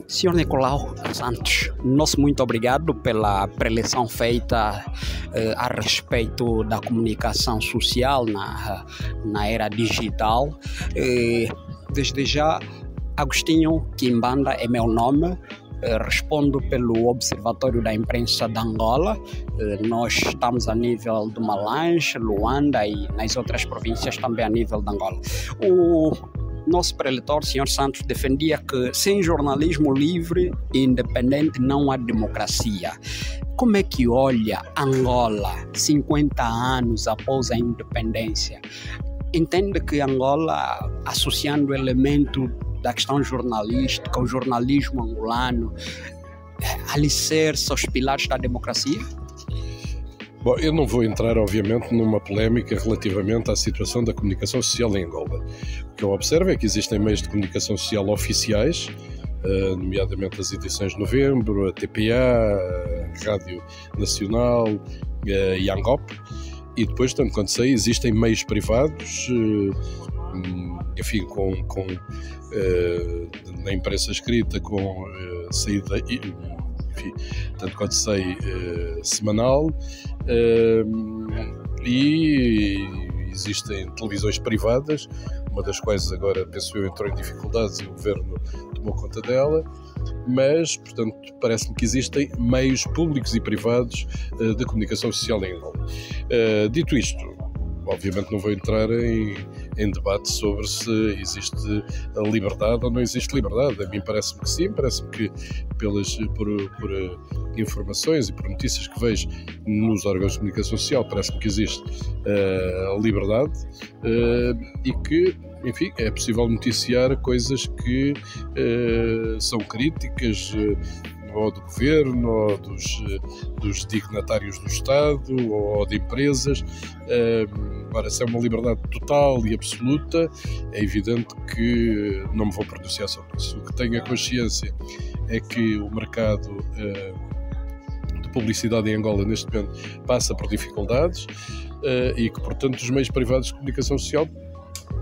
Senhor Nicolau Santos, nosso muito obrigado pela preleção feita a respeito da comunicação social na era digital. Desde já, Agostinho Quimbanda é meu nome. Respondo pelo Observatório da Imprensa de Angola. Nós estamos a nível de Malange, Luanda e nas outras províncias também a nível de Angola. O nosso preletor, Sr. Santos, defendia que sem jornalismo livre e independente não há democracia. Como é que olha Angola 50 anos após a independência? Entende que Angola, associando o elemento da questão jornalística, o jornalismo angolano, alicerça os pilares da democracia? Bom, eu não vou entrar, obviamente, numa polémica relativamente à situação da comunicação social em Angola. O que eu observo é que existem meios de comunicação social oficiais, nomeadamente as edições de novembro, a TPA, a Rádio Nacional e a ANGOP, e depois, tanto quanto sei, existem meios privados, enfim, na imprensa escrita, com saída, enfim, tanto quanto sei, semanal, e existem televisões privadas, uma das quais agora, penso eu, entrou em dificuldades e o governo tomou conta dela, mas, portanto, parece-me que existem meios públicos e privados de comunicação social em Angola. Dito isto, obviamente não vou entrar em debate sobre se existe liberdade ou não existe liberdade. A mim parece-me que sim, parece-me que por informações e por notícias que vejo nos órgãos de comunicação social, parece-me que existe liberdade e que, enfim, é possível noticiar coisas que são críticas ou do governo, ou dos dignatários do Estado, ou de empresas. Agora, se é uma liberdade total e absoluta, é evidente que não me vou pronunciar sobre isso. O que tenho a consciência é que o mercado de publicidade em Angola, neste momento, passa por dificuldades e que, portanto, os meios privados de comunicação social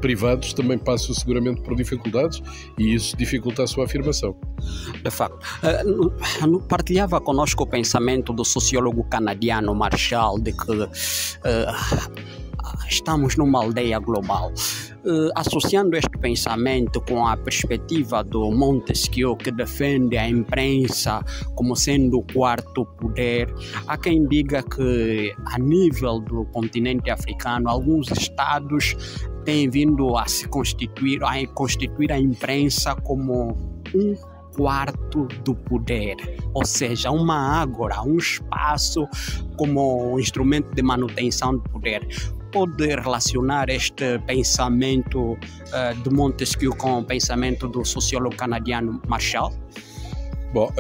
privados também passam seguramente por dificuldades e isso dificulta a sua afirmação. De facto, partilhava conosco o pensamento do sociólogo canadiano Marshall de que estamos numa aldeia global. Associando este pensamento com a perspectiva do Montesquieu, que defende a imprensa como sendo o quarto poder, há quem diga que a nível do continente africano, alguns estados têm vindo a constituir a imprensa como um quarto do poder, ou seja, uma ágora, um espaço como um instrumento de manutenção do poder. Pode relacionar este pensamento de Montesquieu com o pensamento do sociólogo canadiano Marshall? Bom,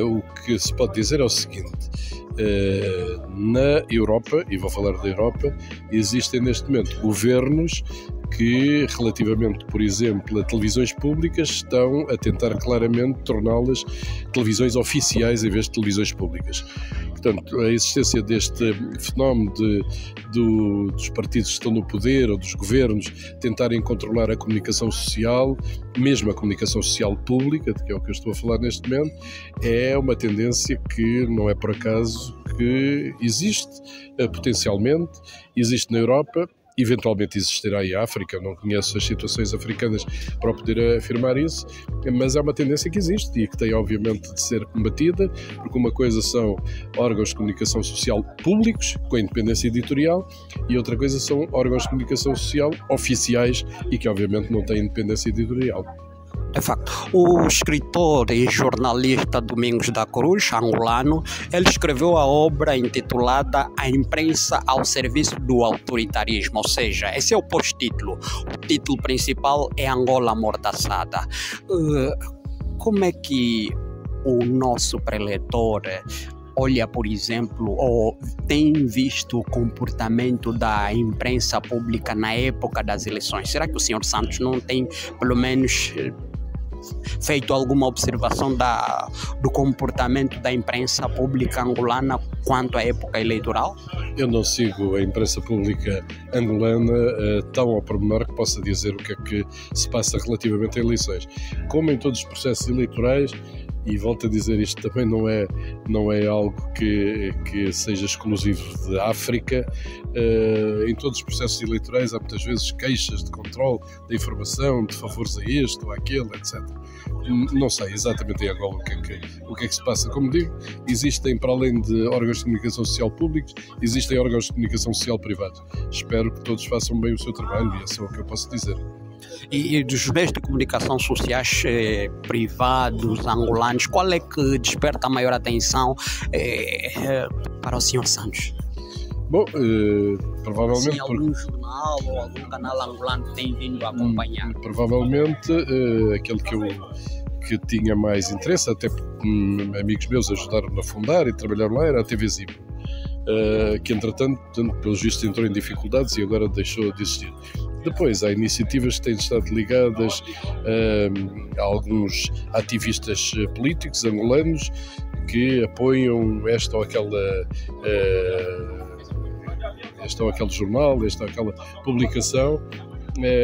o que se pode dizer é o seguinte: na Europa, e vou falar da Europa, existem neste momento governos que, relativamente, por exemplo, a televisões públicas, estão a tentar claramente torná-las televisões oficiais em vez de televisões públicas. Portanto, a existência deste fenómeno dos partidos que estão no poder ou dos governos tentarem controlar a comunicação social, mesmo a comunicação social pública, que é o que eu estou a falar neste momento, é uma tendência que não é por acaso que existe potencialmente, existe na Europa. Eventualmente existirá em África, não conheço as situações africanas para poder afirmar isso, mas é uma tendência que existe e que tem obviamente de ser combatida, porque uma coisa são órgãos de comunicação social públicos, com a independência editorial, e outra coisa são órgãos de comunicação social oficiais e que obviamente não têm independência editorial. De facto, o escritor e jornalista Domingos da Cruz, angolano, ele escreveu a obra intitulada A Imprensa ao Serviço do Autoritarismo, ou seja, esse é o pós-título. O título principal é Angola Amordaçada. Como é que o nosso preletor olha, por exemplo, ou tem visto o comportamento da imprensa pública na época das eleições? Será que o Sr. Santos não tem, pelo menos, feito alguma observação do comportamento da imprensa pública angolana quanto à época eleitoral? Eu não sigo a imprensa pública angolana tão ao pormenor que possa dizer o que é que se passa relativamente a eleições. Como em todos os processos eleitorais, e volto a dizer, isto também não é algo que seja exclusivo de África. Em todos os processos eleitorais há muitas vezes queixas de controle da informação, de favores a este ou àquele, etc. Não sei exatamente em Angola o que é que se passa. Como digo, existem, para além de órgãos de comunicação social públicos, existem órgãos de comunicação social privados. Espero que todos façam bem o seu trabalho, e é só o que eu posso dizer. E dos meios de comunicação sociais privados angolanos, qual é que desperta a maior atenção para o Sr. Santos? Bom, provavelmente... Sim, algum jornal ou algum canal angolano tem vindo a acompanhar? Provavelmente aquele que tinha mais interesse, até amigos meus ajudaram-me a fundar e trabalharam lá, era a TV Zip, que entretanto, pelos vistos, entrou em dificuldades e agora deixou de existir. Depois há iniciativas que têm estado ligadas a alguns ativistas políticos angolanos que apoiam este ou aquele jornal, esta ou aquela publicação,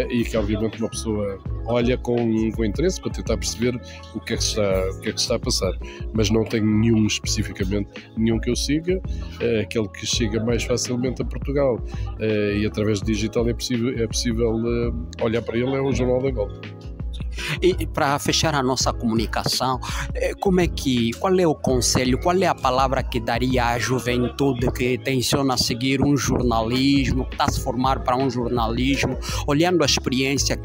e que obviamente uma pessoa olha com interesse para tentar perceber o que é que está a passar, mas não tenho nenhum especificamente, nenhum que eu siga. Aquele que chega mais facilmente a Portugal e através do digital é possível olhar para ele, é o Jornal de Angola. E para fechar a nossa comunicação, qual é o conselho, qual é a palavra que daria à juventude que tenciona seguir um jornalismo, que está a se formar para um jornalismo, olhando a experiência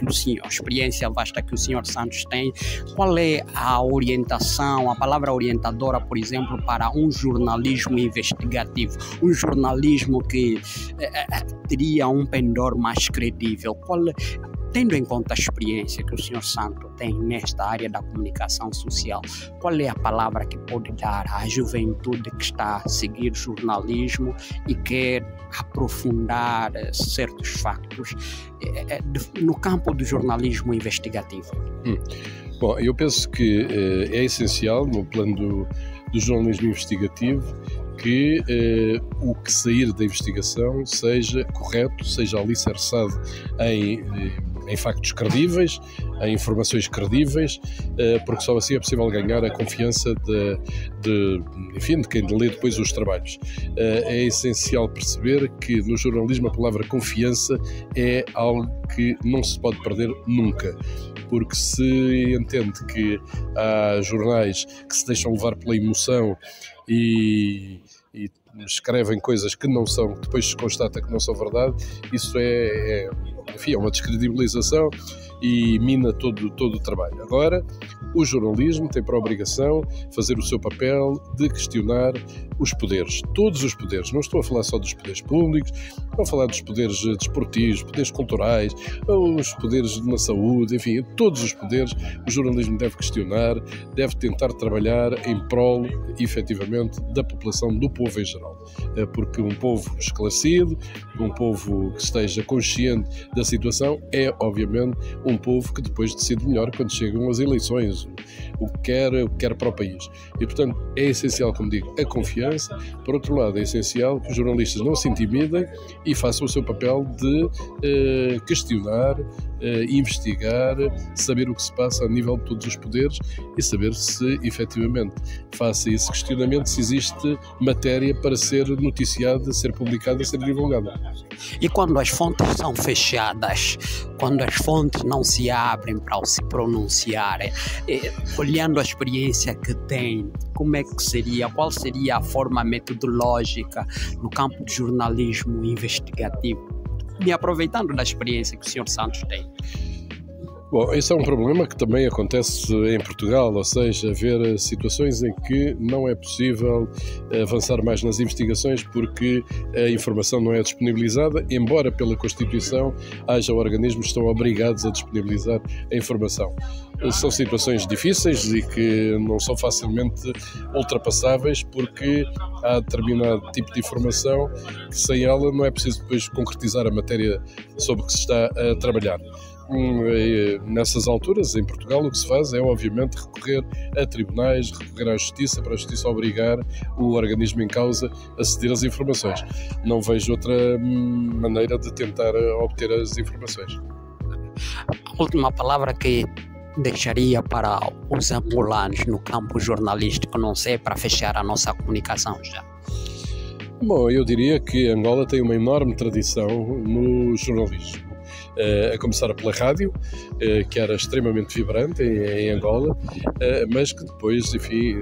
vasta que o Sr. Santos tem? Qual é a orientação, a palavra orientadora, por exemplo, para um jornalismo investigativo, um jornalismo que teria um pendor mais credível? Tendo em conta a experiência que o Sr. Santos tem nesta área da comunicação social, qual é a palavra que pode dar à juventude que está a seguir jornalismo e quer aprofundar certos factos no campo do jornalismo investigativo? Bom, eu penso que é essencial, no plano do jornalismo investigativo, que o que sair da investigação seja correto, seja alicerçado em factos credíveis, em informações credíveis, porque só assim é possível ganhar a confiança de quem lê depois os trabalhos. É essencial perceber que no jornalismo a palavra confiança é algo que não se pode perder nunca, porque se entende que há jornais que se deixam levar pela emoção e escrevem coisas que não são, que depois se constata que não são verdade, isso é uma descredibilização e mina todo o trabalho. Agora, o jornalismo tem por obrigação fazer o seu papel de questionar os poderes, todos os poderes. Não estou a falar só dos poderes públicos, estou a falar dos poderes desportivos, poderes culturais, os poderes na saúde, enfim, todos os poderes. O jornalismo deve questionar, deve tentar trabalhar em prol, efetivamente, da população, do povo em geral. Porque um povo esclarecido, um povo que esteja consciente da situação, é, obviamente, um povo que depois decide melhor quando chegam as eleições, o que quer para o país. E, portanto, é essencial, como digo, a confiança. Por outro lado, é essencial que os jornalistas não se intimidem e façam o seu papel de questionar, investigar, saber o que se passa a nível de todos os poderes e saber se, efetivamente, face a esse questionamento, se existe matéria para ser noticiada, ser publicada, ser divulgada. E quando as fontes são fechadas, quando as fontes não se abrem para se pronunciarem, olhando a experiência que tem, qual seria a forma metodológica no campo de jornalismo investigativo, e aproveitando da experiência que o Sr. Santos tem? Bom, esse é um problema que também acontece em Portugal, ou seja, haver situações em que não é possível avançar mais nas investigações porque a informação não é disponibilizada, embora pela Constituição haja organismos que estão obrigados a disponibilizar a informação. São situações difíceis e que não são facilmente ultrapassáveis porque há determinado tipo de informação que sem ela não é preciso depois concretizar a matéria sobre que se está a trabalhar. Nessas alturas, em Portugal, o que se faz é, obviamente, recorrer a tribunais, recorrer à Justiça, para a Justiça obrigar o organismo em causa a ceder as informações. Não vejo outra maneira de tentar obter as informações. A última palavra que deixaria para os angolanos no campo jornalístico, não sei, para fechar a nossa comunicação já? Bom, eu diria que Angola tem uma enorme tradição no jornalismo. A começar pela rádio, que era extremamente vibrante em Angola, mas que depois, enfim,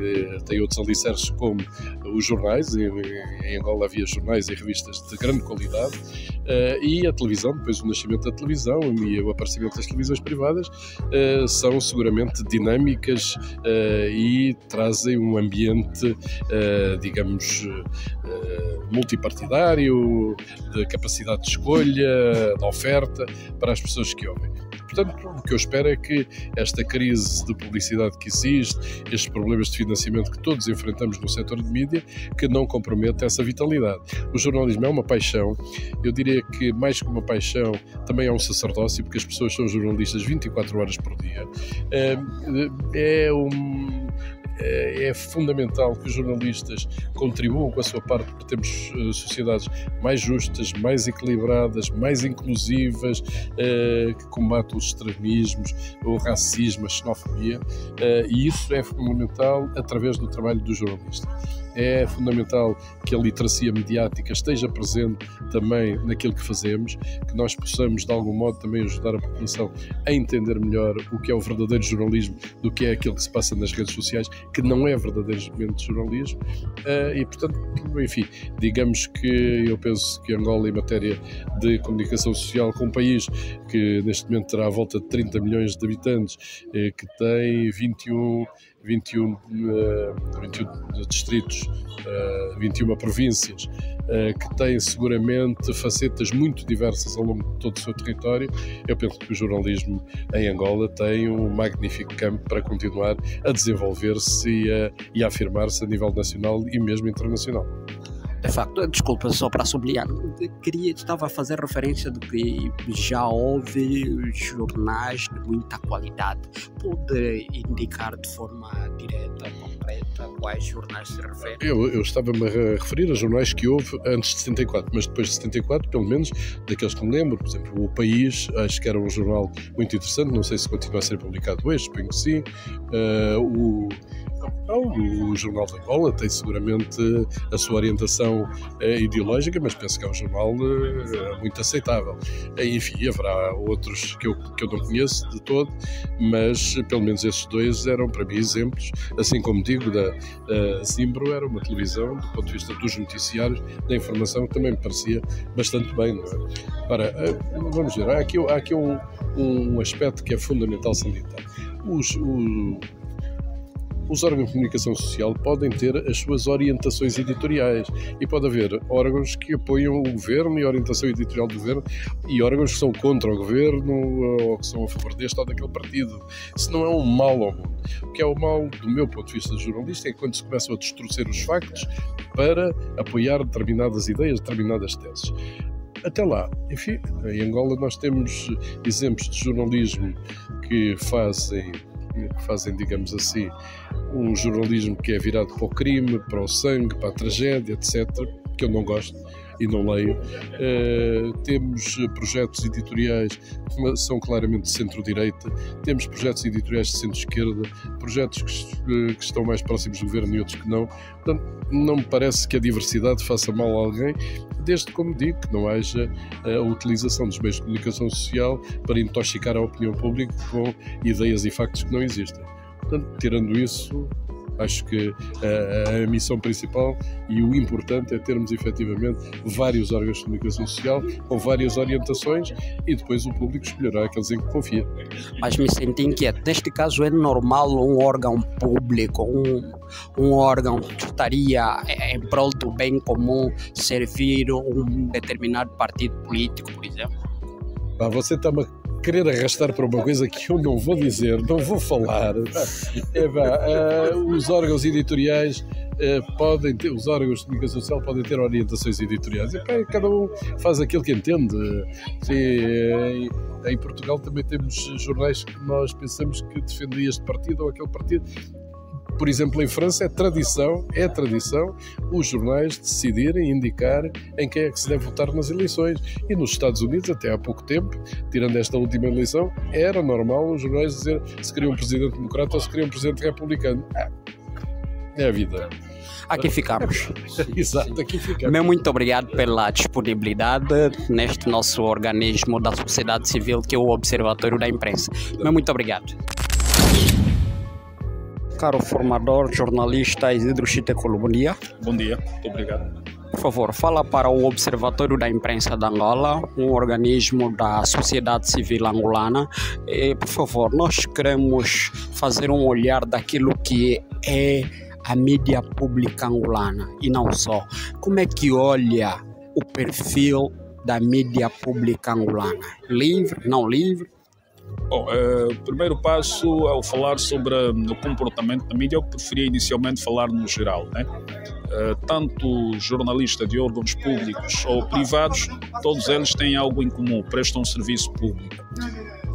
tem outros alicerces como os jornais. Em Angola havia jornais e revistas de grande qualidade, e a televisão, depois o nascimento da televisão e o aparecimento das televisões privadas são seguramente dinâmicas e trazem um ambiente, digamos, multipartidário, de capacidade de escolha, de oferta para as pessoas que ouvem. Portanto, o que eu espero é que esta crise de publicidade que existe, estes problemas de financiamento que todos enfrentamos no setor de mídia, que não comprometa essa vitalidade. O jornalismo é uma paixão, eu diria que mais que uma paixão, também é um sacerdócio, porque as pessoas são jornalistas 24 horas por dia. É fundamental que os jornalistas contribuam com a sua parte para termos sociedades mais justas, mais equilibradas, mais inclusivas, que combatam os extremismos, o racismo, a xenofobia, e isso é fundamental através do trabalho do jornalista. É fundamental que a literacia mediática esteja presente também naquilo que fazemos, que nós possamos de algum modo também ajudar a população a entender melhor o que é o verdadeiro jornalismo do que é aquilo que se passa nas redes sociais, que não é verdadeiramente jornalismo, e portanto, enfim, digamos que eu penso que Angola, em matéria de comunicação social, com um país que neste momento terá à volta de 30 milhões de habitantes, que tem 21 distritos, 21 províncias, que têm seguramente facetas muito diversas ao longo de todo o seu território, eu penso que o jornalismo em Angola tem um magnífico campo para continuar a desenvolver-se e a afirmar-se a nível nacional e mesmo internacional. De facto, desculpa, só para sublinhar, estava a fazer referência de que já houve jornais de muita qualidade. Pode indicar de forma direta, concreta, quais jornais se refere? Eu estava-me a referir a jornais que houve antes de 74, mas depois de 74, pelo menos, daqueles que me lembro. Por exemplo, O País, acho que era um jornal muito interessante, não sei se continua a ser publicado hoje, suponho que sim. O Jornal de Angola tem seguramente a sua orientação ideológica, mas penso que é um jornal muito aceitável. Enfim, haverá outros que eu não conheço de todo, mas pelo menos esses dois eram para mim exemplos, assim como digo, da Zimbro era uma televisão, do ponto de vista dos noticiários, da informação, que também me parecia bastante bem, não é? Ora, vamos ver, há aqui um aspecto que é fundamental salientar. Os órgãos de comunicação social podem ter as suas orientações editoriais e pode haver órgãos que apoiam o governo e a orientação editorial do governo e órgãos que são contra o governo ou que são a favor deste ou daquele partido. Isso não é um mal ao mundo. O que é o mal, do meu ponto de vista de jornalista, é quando se começam a distorcer os factos para apoiar determinadas ideias, determinadas teses. Até lá, enfim, em Angola nós temos exemplos de jornalismo que fazem, digamos assim, um jornalismo que é virado para o crime, para o sangue, para a tragédia, etc., que eu não gosto e não leio. Temos projetos editoriais que são claramente de centro-direita, temos projetos editoriais de centro-esquerda, projetos que estão mais próximos do governo e outros que não. Portanto, não me parece que a diversidade faça mal a alguém, desde, como digo, que não haja a utilização dos meios de comunicação social para intoxicar a opinião pública com ideias e factos que não existem. Portanto, tirando isso, acho que a missão principal e o importante é termos efetivamente vários órgãos de comunicação social com várias orientações e depois o público escolherá aqueles em que confia. Mas me senti inquieto. Neste caso é normal um órgão público, um órgão que estaria em prol do bem comum servir um determinado partido político, por exemplo? Você está-me a querer arrastar para uma coisa que eu não vou dizer, não vou falar. Os órgãos editoriais podem ter, os órgãos de comunicação social podem ter orientações editoriais. Cada um faz aquilo que entende. Sim, em Portugal também temos jornais que nós pensamos que defendem este partido ou aquele partido. Por exemplo, em França é tradição os jornais decidirem, indicar em quem é que se deve votar nas eleições. E nos Estados Unidos, até há pouco tempo, tirando esta última eleição, era normal os jornais dizer se queriam um presidente democrata ou se queriam um presidente republicano. É a vida. Aqui ficamos. Exato, aqui ficamos. Muito obrigado pela disponibilidade neste nosso organismo da sociedade civil, que é o Observatório da Imprensa. Muito obrigado. Caro formador, jornalista Isidro Chitecolo, bom dia. Bom dia, muito obrigado. Por favor, fala para o Observatório da Imprensa de Angola, um organismo da sociedade civil angolana. E, por favor, nós queremos fazer um olhar daquilo que é a mídia pública angolana e não só. Como é que olha o perfil da mídia pública angolana? Livre, não livre? Bom, o primeiro passo ao falar sobre o comportamento da mídia, eu preferia inicialmente falar no geral, né? Tanto jornalistas de órgãos públicos ou privados, todos eles têm algo em comum, prestam um serviço público.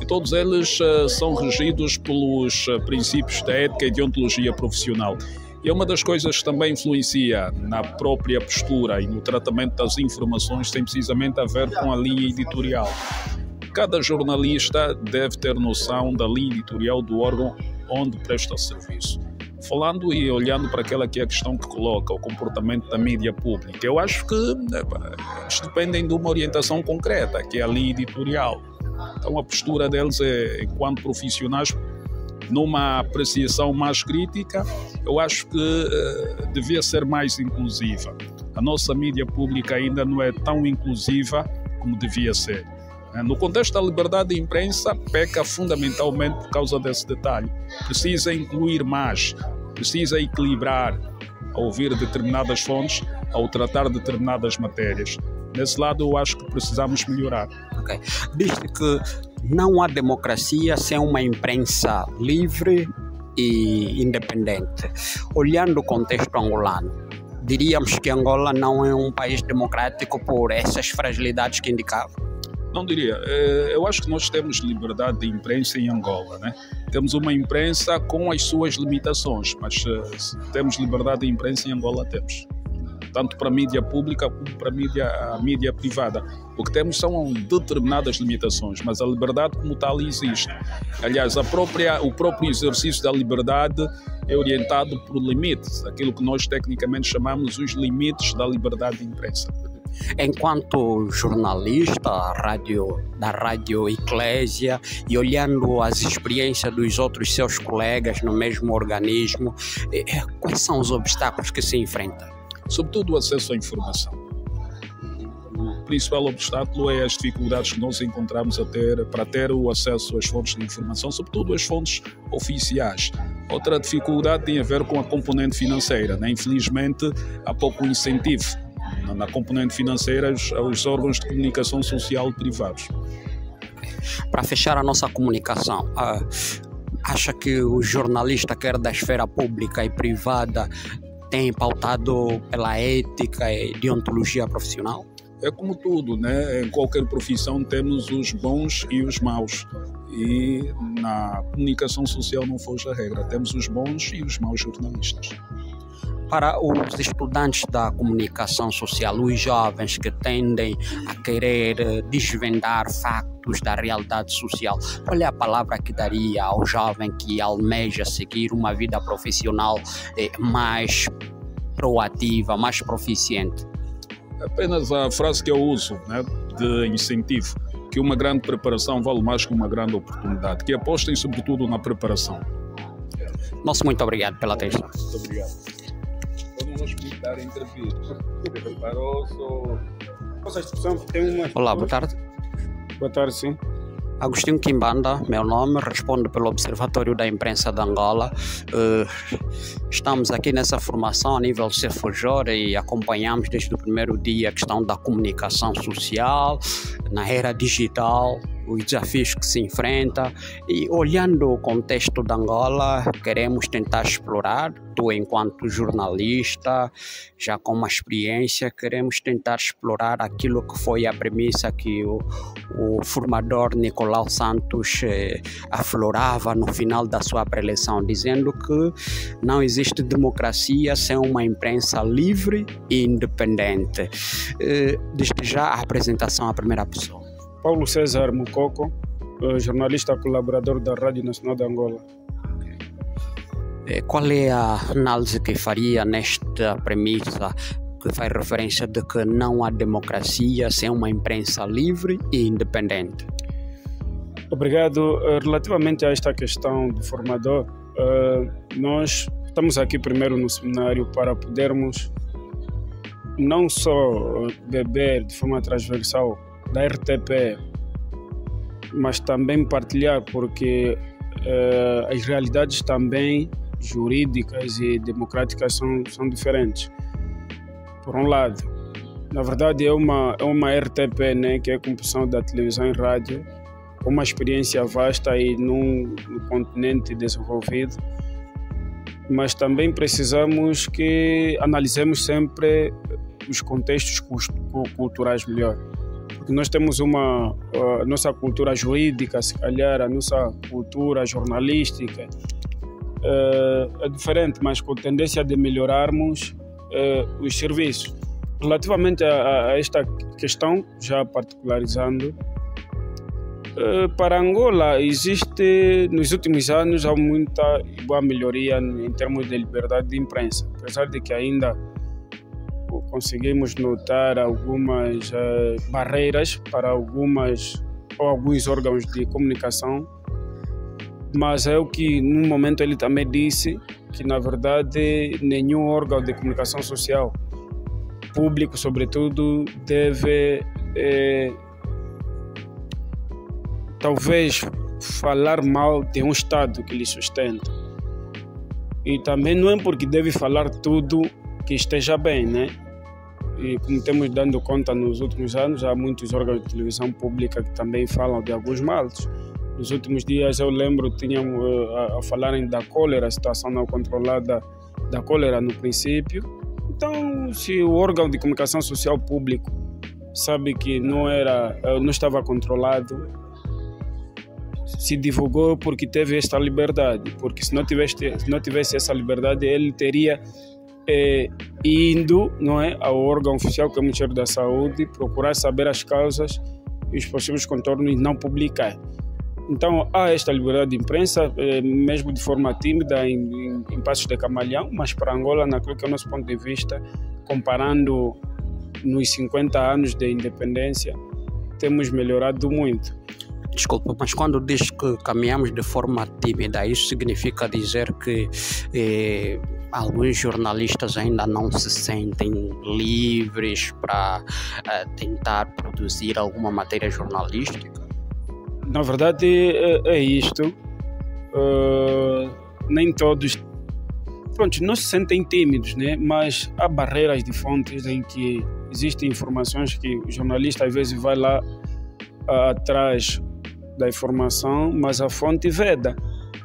E todos eles são regidos pelos princípios da ética e de ontologia profissional. E uma das coisas que também influencia na própria postura e no tratamento das informações tem precisamente a ver com a linha editorial. Cada jornalista deve ter noção da linha editorial do órgão onde presta serviço. Falando e olhando para aquela que é a questão que coloca, o comportamento da mídia pública, eu acho que eles dependem de uma orientação concreta, que é a linha editorial. Então a postura deles é, enquanto profissionais, numa apreciação mais crítica, eu acho que devia ser mais inclusiva. A nossa mídia pública ainda não é tão inclusiva como devia ser. No contexto da liberdade de imprensa, peca fundamentalmente por causa desse detalhe. Precisa incluir mais, precisa equilibrar ao ouvir determinadas fontes, ao tratar determinadas matérias. Nesse lado, eu acho que precisamos melhorar. Okay. Diz-se que não há democracia sem uma imprensa livre e independente. Olhando o contexto angolano, diríamos que Angola não é um país democrático por essas fragilidades que indicava? Não diria. Eu acho que nós temos liberdade de imprensa em Angola, né? Temos uma imprensa com as suas limitações, mas temos liberdade de imprensa em Angola, temos. Tanto para a mídia pública como para a mídia privada. O que temos são determinadas limitações, mas a liberdade como tal existe. Aliás, o próprio exercício da liberdade é orientado por limites, aquilo que nós tecnicamente chamamos os limites da liberdade de imprensa. Enquanto jornalista da Rádio Eclésia e olhando as experiências dos outros seus colegas no mesmo organismo, quais são os obstáculos que se enfrentam? Sobretudo o acesso à informação. O principal obstáculo é as dificuldades que nós encontramos para ter o acesso às fontes de informação, sobretudo as fontes oficiais. Outra dificuldade tem a ver com a componente financeira, né? Infelizmente, há pouco incentivo na componente financeira aos órgãos de comunicação social privados. Para fechar a nossa comunicação, acha que o jornalista, quer da esfera pública e privada, tem pautado pela ética e deontologia profissional? É como tudo, né? Em qualquer profissão temos os bons e os maus. E na comunicação social não foge a regra. Temos os bons e os maus jornalistas. Para os estudantes da comunicação social, os jovens que tendem a querer desvendar factos da realidade social, qual é a palavra que daria ao jovem que almeja seguir uma vida profissional mais proativa, mais proficiente? Apenas a frase que eu uso, né, de incentivo, que uma grande preparação vale mais que uma grande oportunidade, que apostem sobretudo na preparação. Muito obrigado pela atenção. Muito obrigado. Eu não vou explicar a entrevista. Olá, boa tarde. Boa tarde, sim. Agostinho Quimbanda, meu nome, respondo pelo Observatório da Imprensa de Angola. Estamos aqui nessa formação a nível CEFOJOR e acompanhamos desde o primeiro dia a questão da comunicação social, na era digital, os desafios que se enfrenta e olhando o contexto da Angola, queremos tentar explorar, tu enquanto jornalista, já com uma experiência, queremos tentar explorar aquilo que foi a premissa que o formador Nicolau Santos aflorava no final da sua preleção, dizendo que não existe democracia sem uma imprensa livre e independente. Desde já a apresentação à primeira pessoa. Paulo César Mucoco, jornalista colaborador da Rádio Nacional de Angola. Qual é a análise que faria nesta premissa que faz referência de que não há democracia sem uma imprensa livre e independente? Obrigado. Relativamente a esta questão do formador, nós estamos aqui primeiro no seminário para podermos não só beber de forma transversal da RTP, mas também partilhar, porque as realidades também jurídicas e democráticas são diferentes. Por um lado, na verdade é uma RTP, né, que é a composição da televisão e rádio, com uma experiência vasta e no continente desenvolvido, mas também precisamos que analisemos sempre os contextos culturais melhor. Porque nós temos a nossa cultura jurídica, se calhar, a nossa cultura jornalística é diferente, mas com tendência de melhorarmos os serviços. Relativamente a esta questão, já particularizando, para Angola existe, nos últimos anos, há muita boa melhoria em termos de liberdade de imprensa, apesar de que ainda conseguimos notar algumas barreiras para alguns órgãos de comunicação, mas é o que no momento ele também disse, que na verdade nenhum órgão de comunicação social público, sobretudo, deve talvez falar mal de um Estado que lhe sustenta. E também não é porque deve falar tudo que esteja bem, né? E como temos dando conta nos últimos anos, há muitos órgãos de televisão pública que também falam de alguns males. Nos últimos dias eu lembro, tínhamos a falarem da cólera, a situação não controlada da cólera no princípio. Então, se o órgão de comunicação social público sabe que não estava controlado, se divulgou porque teve esta liberdade, porque se não tivesse essa liberdade, ele teria indo, não é, ao órgão oficial, que é o Ministério da Saúde, procurar saber as causas e os possíveis contornos e não publicar. Então há esta liberdade de imprensa, mesmo de forma tímida, em passos de camaleão, mas para Angola, naquilo que é o nosso ponto de vista, comparando nos 50 anos de independência, temos melhorado muito. Desculpa, mas quando diz que caminhamos de forma tímida, isso significa dizer que alguns jornalistas ainda não se sentem livres para tentar produzir alguma matéria jornalística? Na verdade é isto. Nem todos não se sentem tímidos, né? Mas há barreiras de fontes em que existem informações que o jornalista às vezes vai lá atrás da informação, mas a fonte veda,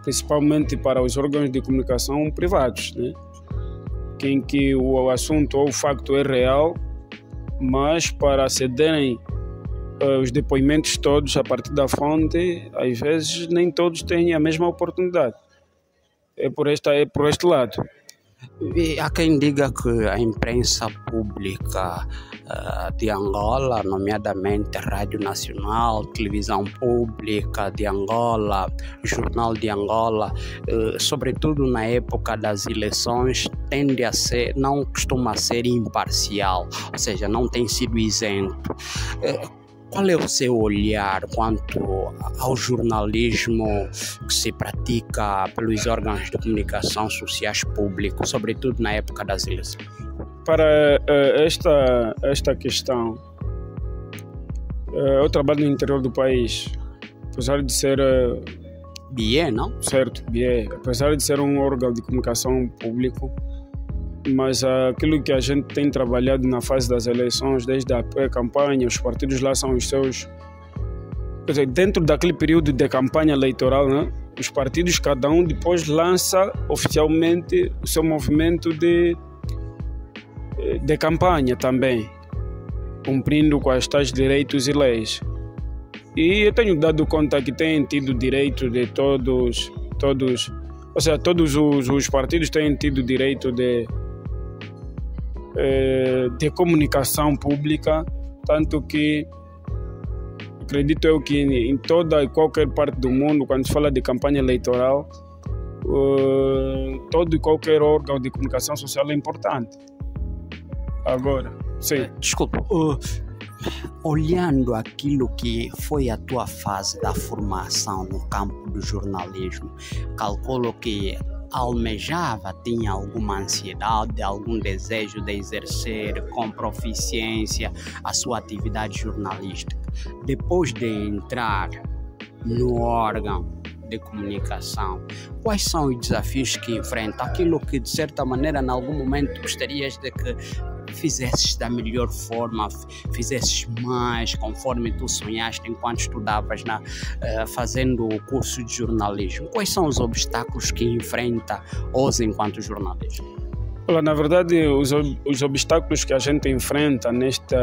principalmente para os órgãos de comunicação privados, né? Em que o assunto ou o facto é real, mas para cederem os depoimentos todos a partir da fonte, às vezes nem todos têm a mesma oportunidade. É por este lado. E há quem diga que a imprensa pública de Angola, nomeadamente Rádio Nacional, Televisão Pública de Angola, Jornal de Angola, sobretudo na época das eleições, não costuma ser imparcial, ou seja, não tem sido isento. Qual é o seu olhar quanto ao jornalismo que se pratica pelos órgãos de comunicação sociais públicos, sobretudo na época das eleições? Para esta questão, eu trabalho no interior do país, apesar de ser... BIE, não? Certo, BIE. Apesar de ser um órgão de comunicação público, mas aquilo que a gente tem trabalhado na fase das eleições, desde a pré-campanha, os partidos lá são os seus quer dizer, dentro daquele período de campanha eleitoral, né, os partidos, cada um depois lança oficialmente o seu movimento de campanha também, cumprindo com os tais direitos e leis. E eu tenho dado conta que têm tido direito de todos, ou seja, todos os partidos têm tido direito de comunicação pública, tanto que acredito eu que em toda e qualquer parte do mundo, quando se fala de campanha eleitoral, todo e qualquer órgão de comunicação social é importante. Agora, sim. Desculpa, olhando aquilo que foi a tua fase da formação no campo do jornalismo, calculo que almejava, tinha alguma ansiedade, algum desejo de exercer com proficiência a sua atividade jornalística. Depois de entrar no órgão de comunicação, quais são os desafios que enfrenta? Aquilo que de certa maneira em algum momento gostarias de que fizesses da melhor forma, fizesses mais conforme tu sonhaste enquanto estudavas fazendo o curso de jornalismo. Quais são os obstáculos que enfrenta hoje enquanto jornalista? Olha, na verdade, os obstáculos que a gente enfrenta neste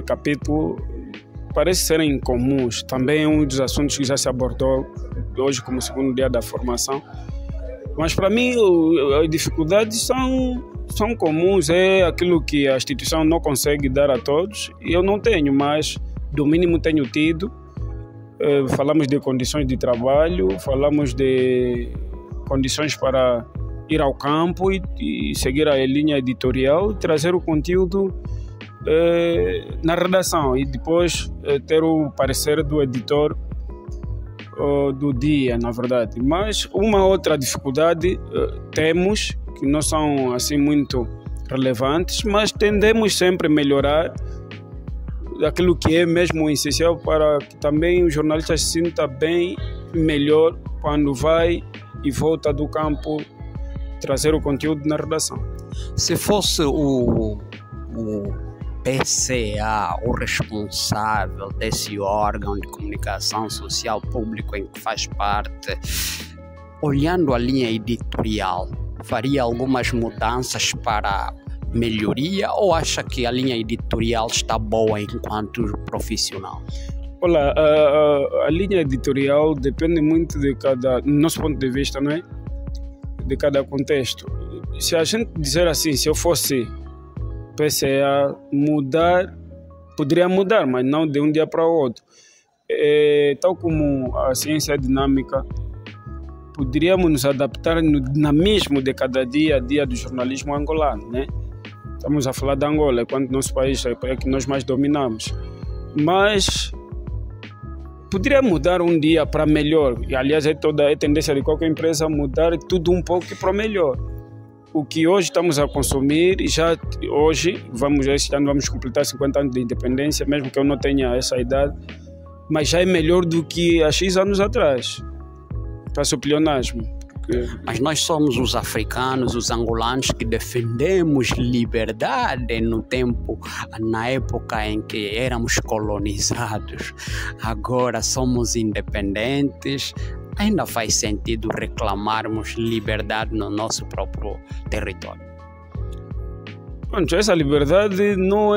capítulo parece serem comuns. Também é um dos assuntos que já se abordou hoje como segundo dia da formação. Mas para mim as dificuldades são comuns, é aquilo que a instituição não consegue dar a todos e eu não tenho, mas do mínimo tenho tido. Falamos de condições de trabalho, falamos de condições para ir ao campo e seguir a linha editorial, trazer o conteúdo na redação e depois ter o parecer do editor do dia, na verdade. Mas uma outra dificuldade temos, que não são assim muito relevantes, mas tendemos sempre a melhorar aquilo que é mesmo essencial para que também o jornalista se sinta bem, melhor quando vai e volta do campo trazer o conteúdo na redação. Se fosse o PCA, o responsável desse órgão de comunicação social público em que faz parte, olhando a linha editorial, faria algumas mudanças para melhoria ou acha que a linha editorial está boa enquanto profissional? Olha, a linha editorial depende muito de do nosso ponto de vista, não é? De cada contexto. Se a gente dizer assim, se eu fosse PCA, poderia mudar, mas não de um dia para o outro. Tal como a ciência dinâmica, poderíamos nos adaptar no dinamismo de cada dia a dia do jornalismo angolano, né? Estamos a falar de Angola, enquanto nosso país é que nós mais dominamos. Mas poderia mudar um dia para melhor. E, aliás, é tendência de qualquer empresa mudar tudo um pouco para melhor. O que hoje estamos a consumir, e já hoje, este ano vamos completar 50 anos de independência, mesmo que eu não tenha essa idade, mas já é melhor do que há X anos atrás. Para o pleonasmo. Mas nós somos os africanos, os angolanos que defendemos liberdade na época em que éramos colonizados. Agora somos independentes. Ainda faz sentido reclamarmos liberdade no nosso próprio território? Essa liberdade não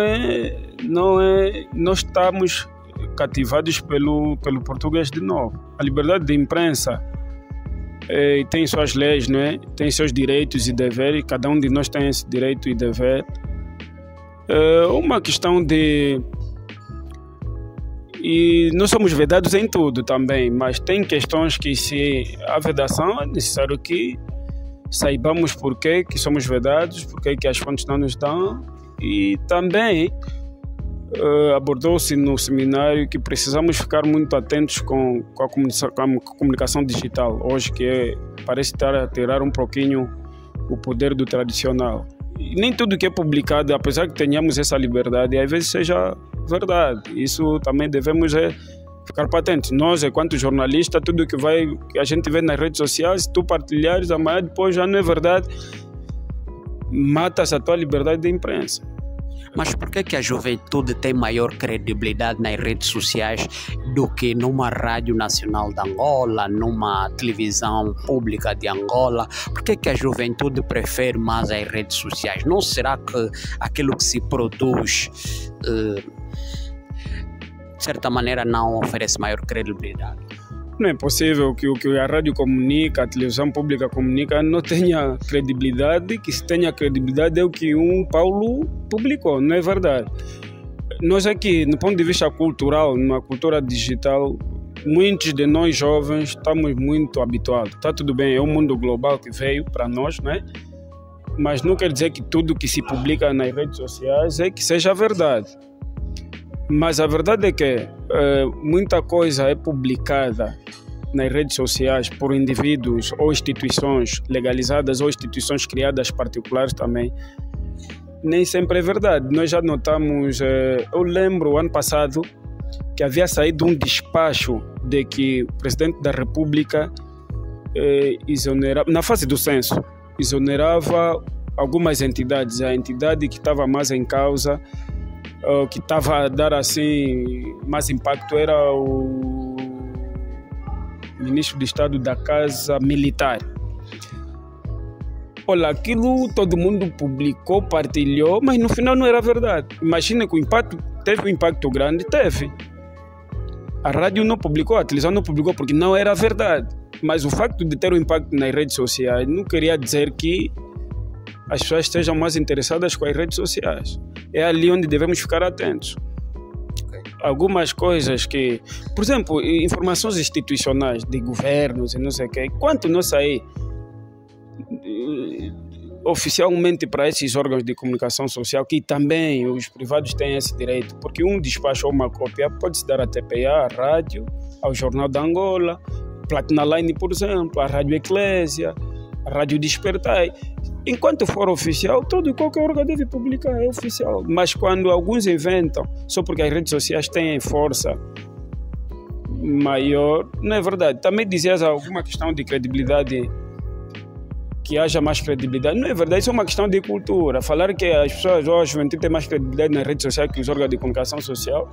estamos cativados pelo português de novo. A liberdade de imprensa tem suas leis, não é? Tem seus direitos e deveres, cada um de nós tem esse direito e dever. Uma questão de... E não somos vedados em tudo também, mas tem questões que, se há vedação, é necessário que saibamos por que somos vedados, por que as fontes não nos dão. E também abordou-se no seminário que precisamos ficar muito atentos com a comunicação digital, hoje que parece estar a tirar um pouquinho o poder do tradicional. E nem tudo que é publicado, apesar que tenhamos essa liberdade, às vezes seja verdade. Isso também devemos ficar patentes. Nós, enquanto jornalistas, tudo que a gente vê nas redes sociais, se tu partilhares, amanhã depois já não é verdade, matas a tua liberdade de imprensa. Mas por que a juventude tem maior credibilidade nas redes sociais do que numa rádio nacional de Angola, numa televisão pública de Angola? Por que a juventude prefere mais as redes sociais? Não será que aquilo que se produz, de certa maneira, não oferece maior credibilidade? Não é possível que o que a rádio comunica, a televisão pública comunica, não tenha credibilidade, que se tenha credibilidade é o que Paulo publicou, não é verdade? Nós aqui, no ponto de vista cultural, numa cultura digital, muitos de nós jovens estamos muito habituados. Está tudo bem, é um mundo global que veio para nós, né? Mas não quer dizer que tudo que se publica nas redes sociais é que seja verdade. Mas a verdade é que muita coisa é publicada nas redes sociais por indivíduos ou instituições legalizadas ou instituições criadas particulares também. Nem sempre é verdade. Nós já notamos, eu lembro ano passado que havia saído um despacho de que o presidente da República exonerava, na fase do censo, exonerava algumas entidades. A entidade que estava mais em causa, que estava a dar assim mais impacto, era o ministro de Estado da Casa Militar. Olha, aquilo todo mundo publicou, partilhou, mas no final não era verdade. Imagina que o impacto, teve um impacto grande, teve. A rádio não publicou, a televisão não publicou porque não era verdade. Mas o facto de ter um impacto nas redes sociais não queria dizer que as pessoas estejam mais interessadas com as redes sociais. É ali onde devemos ficar atentos. Algumas coisas que, por exemplo, informações institucionais de governos e não sei o quê, enquanto não sair oficialmente para esses órgãos de comunicação social, que também os privados têm esse direito, porque um despacho ou uma cópia pode-se dar à TPA, à rádio, ao Jornal da Angola, Platina Line, por exemplo, à Rádio Eclésia, à Rádio Despertar. Enquanto for oficial, todo e qualquer órgão deve publicar, é oficial. Mas quando alguns inventam, só porque as redes sociais têm força maior, não é verdade. Também dizias alguma questão de credibilidade, que haja mais credibilidade. Não é verdade, isso é uma questão de cultura. Falar que as pessoas hoje vão ter mais credibilidade nas redes sociais que os órgãos de comunicação social,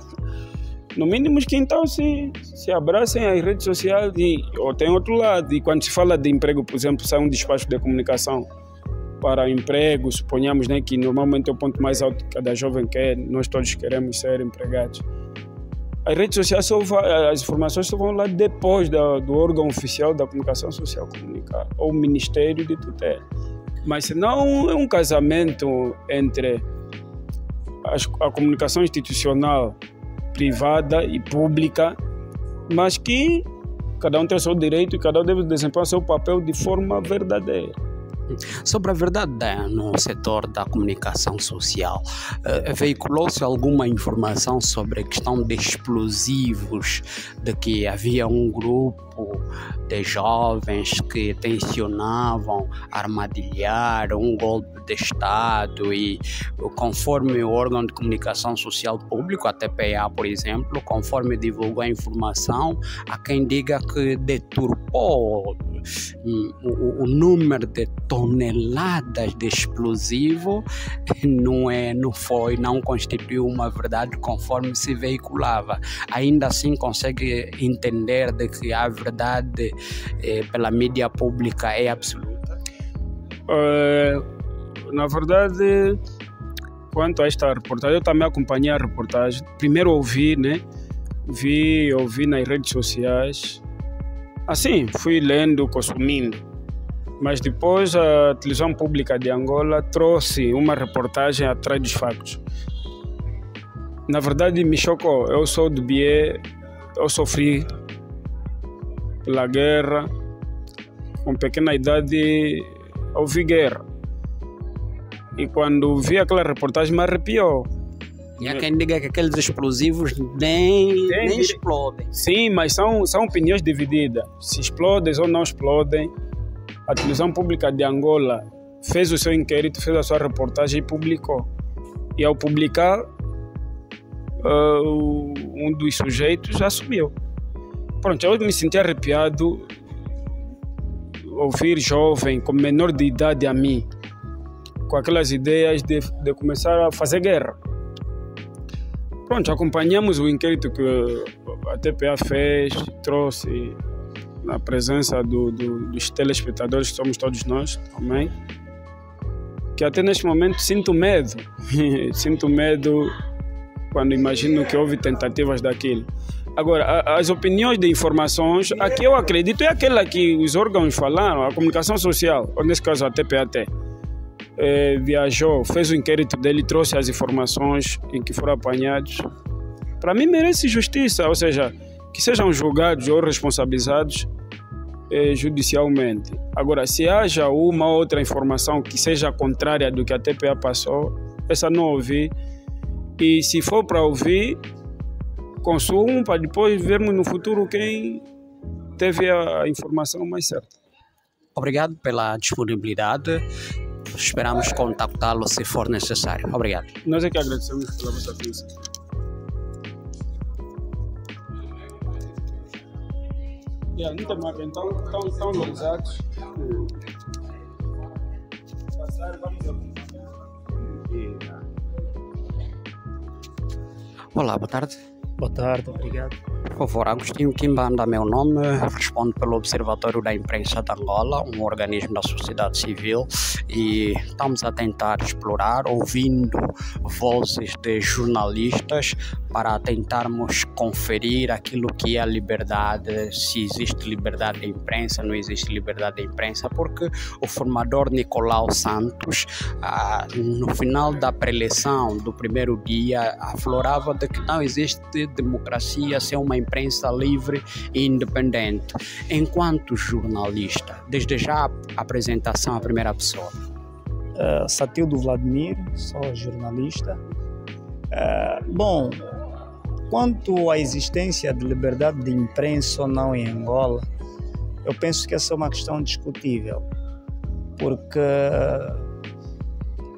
no mínimo que então se abracem às redes sociais. Ou tem outro lado, e quando se fala de emprego, por exemplo, sai um despacho de comunicação para emprego, suponhamos, né, que normalmente é o ponto mais alto que cada jovem quer, nós todos queremos ser empregados. As redes sociais, as informações só vão lá depois do órgão oficial da comunicação social comunicar, ou o Ministério de Tutela. Mas se não é um casamento entre a comunicação institucional, privada e pública, mas que cada um tem o seu direito e cada um deve desempenhar o seu papel de forma verdadeira. Sobre a verdade no setor da comunicação social, veiculou-se alguma informação sobre a questão de explosivos, de que havia um grupo de jovens que tensionavam armadilhar um golpe de Estado e, conforme o órgão de comunicação social público, a TPA, por exemplo, conforme divulgou a informação, há quem diga que deturpou o número de toneladas de explosivo, não constituiu uma verdade conforme se veiculava. Ainda assim consegue entender de que a verdade pela mídia pública é absoluta? Na verdade, quanto a esta reportagem, eu também acompanhei a reportagem. Primeiro ouvi, né? Ouvi nas redes sociais. Assim, fui lendo, consumindo. Mas depois a televisão pública de Angola trouxe uma reportagem atrás dos factos. Na verdade, me chocou. Eu sou do Bié, eu sofri pela guerra. Com pequena idade, ouvi guerra. E quando vi aquela reportagem, me arrepiou. E há quem diga que aqueles explosivos nem explodem. Sim, mas são opiniões divididas. Se explodem ou não explodem. A televisão pública de Angola fez o seu inquérito, fez a sua reportagem e publicou. E ao publicar, um dos sujeitos assumiu. Pronto, eu me senti arrepiado ouvir jovem, com menor de idade a mim, com aquelas ideias de começar a fazer guerra. Pronto, acompanhamos o inquérito que a TPA fez, trouxe na presença dos telespectadores, que somos todos nós também, que até neste momento sinto medo. Sinto medo quando imagino que houve tentativas daquilo. Agora, as opiniões de informações, a que eu acredito é aquela que os órgãos falaram, a comunicação social, ou nesse caso a TPAT, viajou, fez o inquérito dele, trouxe as informações em que foram apanhados. Para mim merece justiça, ou seja, que sejam julgados ou responsabilizados judicialmente. Agora, se haja uma outra informação que seja contrária do que a TPA passou, essa não ouvi. E se for para ouvir, consumo para depois vermos no futuro quem teve a informação mais certa. Obrigado pela disponibilidade. Esperamos contactá-lo se for necessário. Obrigado. Nós é que agradecemos pela vossa atenção. Então, estão lousados. Olá, boa tarde. Boa tarde, obrigado. Por favor, Agostinho Quimbanda, meu nome, respondo pelo Observatório da Imprensa de Angola, um organismo da sociedade civil, e estamos a tentar explorar, ouvindo vozes de jornalistas para tentarmos conferir aquilo que é a liberdade, se existe liberdade de imprensa, não existe liberdade de imprensa, porque o formador Nicolau Santos, no final da pré-eleição do primeiro dia, aflorava de que não existe democracia sem uma imprensa livre e independente. Enquanto jornalista, desde já a apresentação à primeira pessoa. Satildo Vladimir, sou jornalista. Bom, quanto à existência de liberdade de imprensa ou não em Angola, eu penso que essa é uma questão discutível, porque,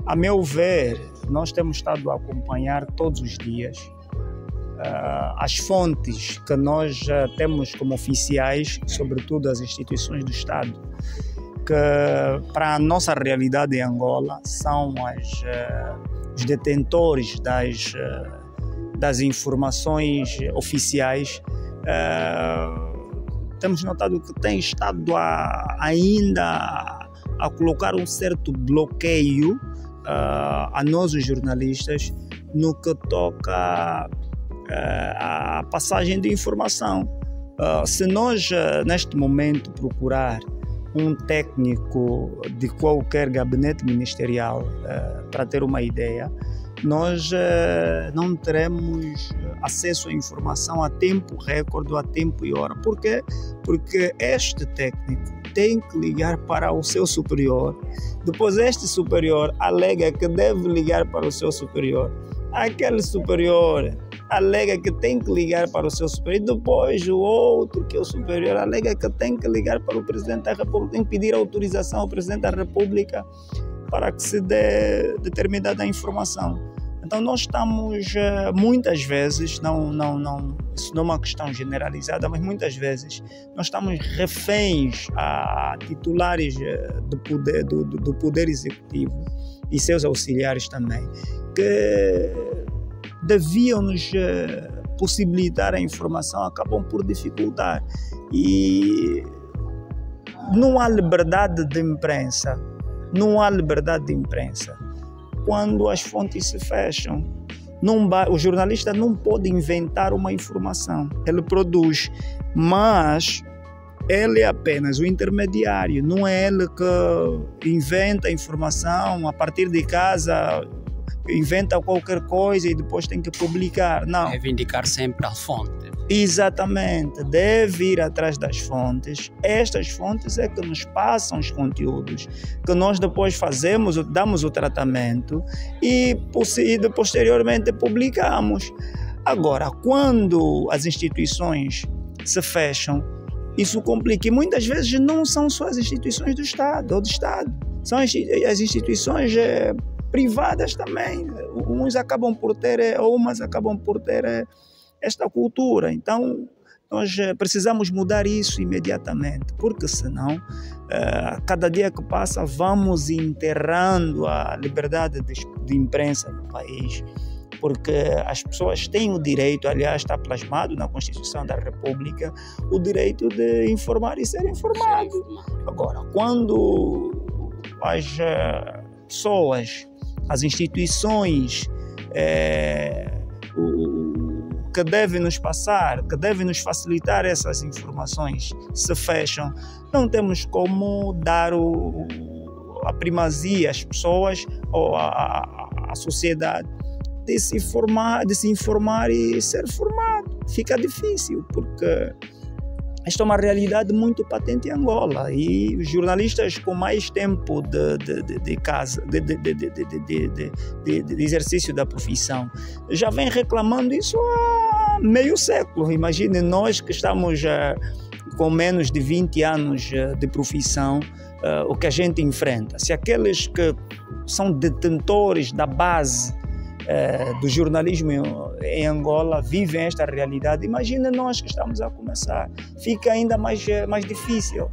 a meu ver, nós temos estado a acompanhar todos os dias as fontes que nós temos como oficiais, sobretudo as instituições do Estado, que para a nossa realidade em Angola são os detentores das informações oficiais. Temos notado que tem estado ainda a colocar um certo bloqueio a nós, os jornalistas, no que toca a passagem de informação. Se nós, neste momento, procurar um técnico de qualquer gabinete ministerial, para ter uma ideia, nós não teremos acesso à informação a tempo recorde, a tempo e hora. Por quê? Porque este técnico tem que ligar para o seu superior, depois este superior alega que deve ligar para o seu superior, aquele superior alega que tem que ligar para o seu superior, e depois o outro, que é o superior, alega que tem que ligar para o Presidente da República, tem que pedir autorização ao Presidente da República para que se dê determinada informação. Então nós estamos muitas vezes, isso não é uma questão generalizada, mas muitas vezes nós estamos reféns a titulares do poder executivo e seus auxiliares também, que deviam nos possibilitar a informação, acabam por dificultar. E não há liberdade de imprensa, quando as fontes se fecham. O jornalista não pode inventar uma informação, ele produz, mas ele é apenas o intermediário, não é ele que inventa a informação a partir de casa, inventa qualquer coisa e depois tem que publicar. Não. Deve indicar sempre a fonte. Exatamente, deve ir atrás das fontes. Estas fontes é que nos passam os conteúdos, que nós depois fazemos, damos o tratamento e posteriormente publicamos. Agora, quando as instituições se fecham, isso complica. E muitas vezes não são só as instituições do Estado ou do Estado, são as instituições privadas também. Umas acabam por ter esta cultura. Então nós precisamos mudar isso imediatamente, porque senão cada dia que passa vamos enterrando a liberdade de imprensa no país, porque as pessoas têm o direito, aliás, está plasmado na Constituição da República, o direito de informar e ser informado. Agora, quando as pessoas, as instituições que devem nos passar, que devem nos facilitar essas informações se fecham, não temos como dar a primazia às pessoas ou à sociedade de se informar e ser formado. Fica difícil, porque esta é uma realidade muito patente em Angola e os jornalistas com mais tempo de exercício da profissão já vêm reclamando isso há meio século. Imagine nós que estamos com menos de 20 anos de profissão, o que a gente enfrenta. Se aqueles que são detentores da base do jornalismo em Angola vivem esta realidade, imagina nós que estamos a começar. Fica ainda mais difícil.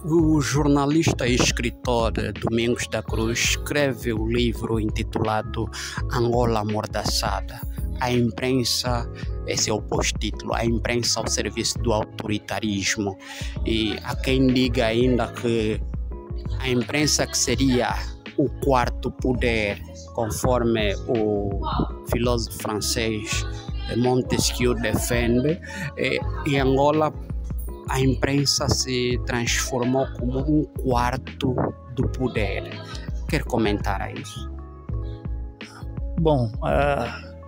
O jornalista e escritor Domingos da Cruz escreve o livro intitulado Angola Amordaçada. A imprensa, esse é o pós-título, a imprensa ao serviço do autoritarismo. E há quem diga ainda que a imprensa que seria o quarto poder, conforme o filósofo francês Montesquieu defende, em Angola a imprensa se transformou como um quarto do poder. Quer comentar a isso? Bom,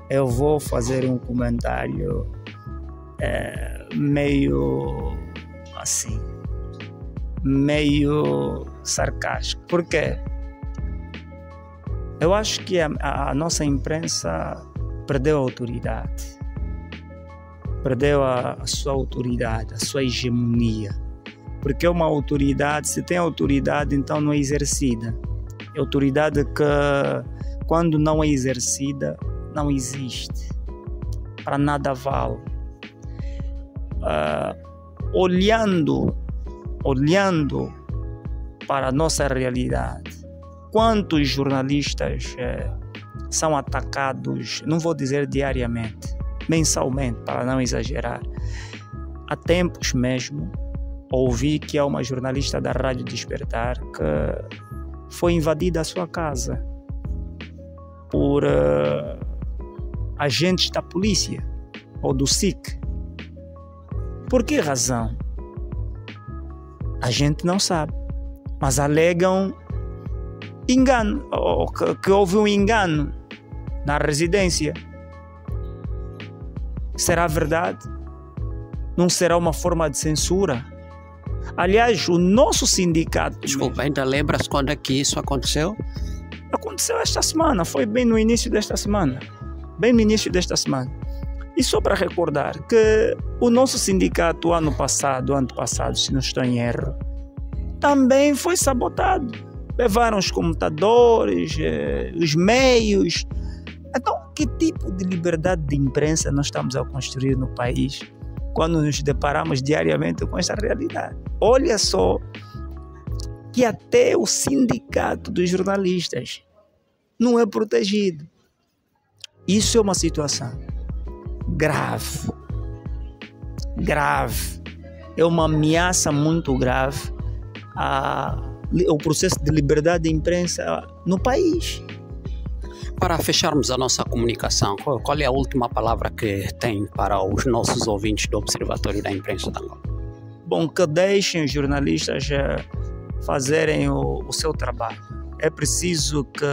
eu vou fazer um comentário meio assim, meio sarcástico. Por quê? Eu acho que a nossa imprensa perdeu a autoridade, perdeu a sua autoridade, a sua hegemonia. Porque uma autoridade, se tem autoridade, então não é exercida. É autoridade que, quando não é exercida, não existe. Para nada vale. Olhando para a nossa realidade, quantos jornalistas são atacados, não vou dizer diariamente, mensalmente, para não exagerar. Há tempos mesmo, ouvi que há uma jornalista da Rádio Despertar que foi invadida a sua casa por agentes da polícia ou do SIC. Por que razão? A gente não sabe, mas alegam engano, ou que houve um engano na residência. Será verdade? Não será uma forma de censura? Aliás, o nosso sindicato... Desculpa, ainda lembras quando é que isso aconteceu? Aconteceu esta semana, foi bem no início desta semana. E só para recordar que o nosso sindicato ano passado, se não estou em erro, também foi sabotado. Levaram os computadores, os meios. Então, que tipo de liberdade de imprensa nós estamos a construir no país quando nos deparamos diariamente com essa realidade? Olha só que até o sindicato dos jornalistas não é protegido. Isso é uma situação grave. É uma ameaça muito grave ao processo de liberdade de imprensa no país. Para fecharmos a nossa comunicação, qual é a última palavra que tem para os nossos ouvintes do Observatório da Imprensa de Angola? Bom, que deixem os jornalistas fazerem o seu trabalho. É preciso que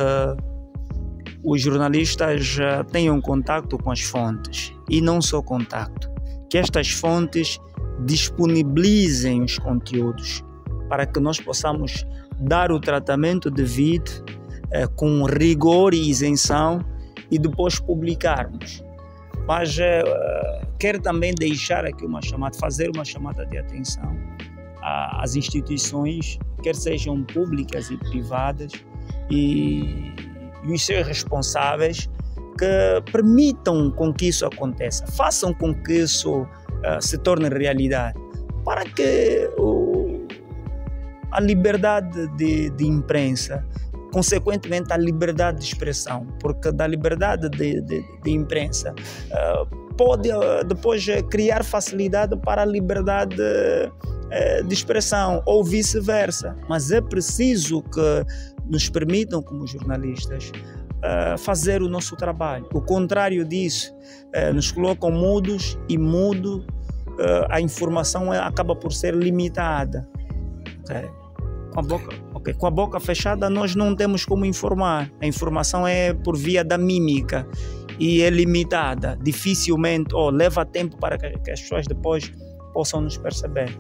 os jornalistas tenham contato com as fontes, e não só contato, que estas fontes disponibilizem os conteúdos para que nós possamos dar o tratamento devido, com rigor e isenção, e depois publicarmos. Mas quero também deixar aqui fazer uma chamada de atenção às instituições, quer sejam públicas e privadas, e os seus responsáveis, que permitam com que isso aconteça, façam com que isso se torne realidade, para que a liberdade de imprensa consequentemente, a liberdade de expressão, porque da liberdade de imprensa pode depois criar facilidade para a liberdade de expressão ou vice-versa. Mas é preciso que nos permitam, como jornalistas, fazer o nosso trabalho. O contrário disso, nos colocam mudos e a informação acaba por ser limitada. Com a boca fechada nós não temos como informar. A informação é por via da mímica e é limitada. Dificilmente, leva tempo para que as pessoas depois possam nos perceber.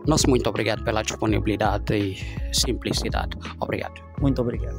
Nosso muito obrigado pela disponibilidade e simplicidade. Obrigado. Muito obrigado.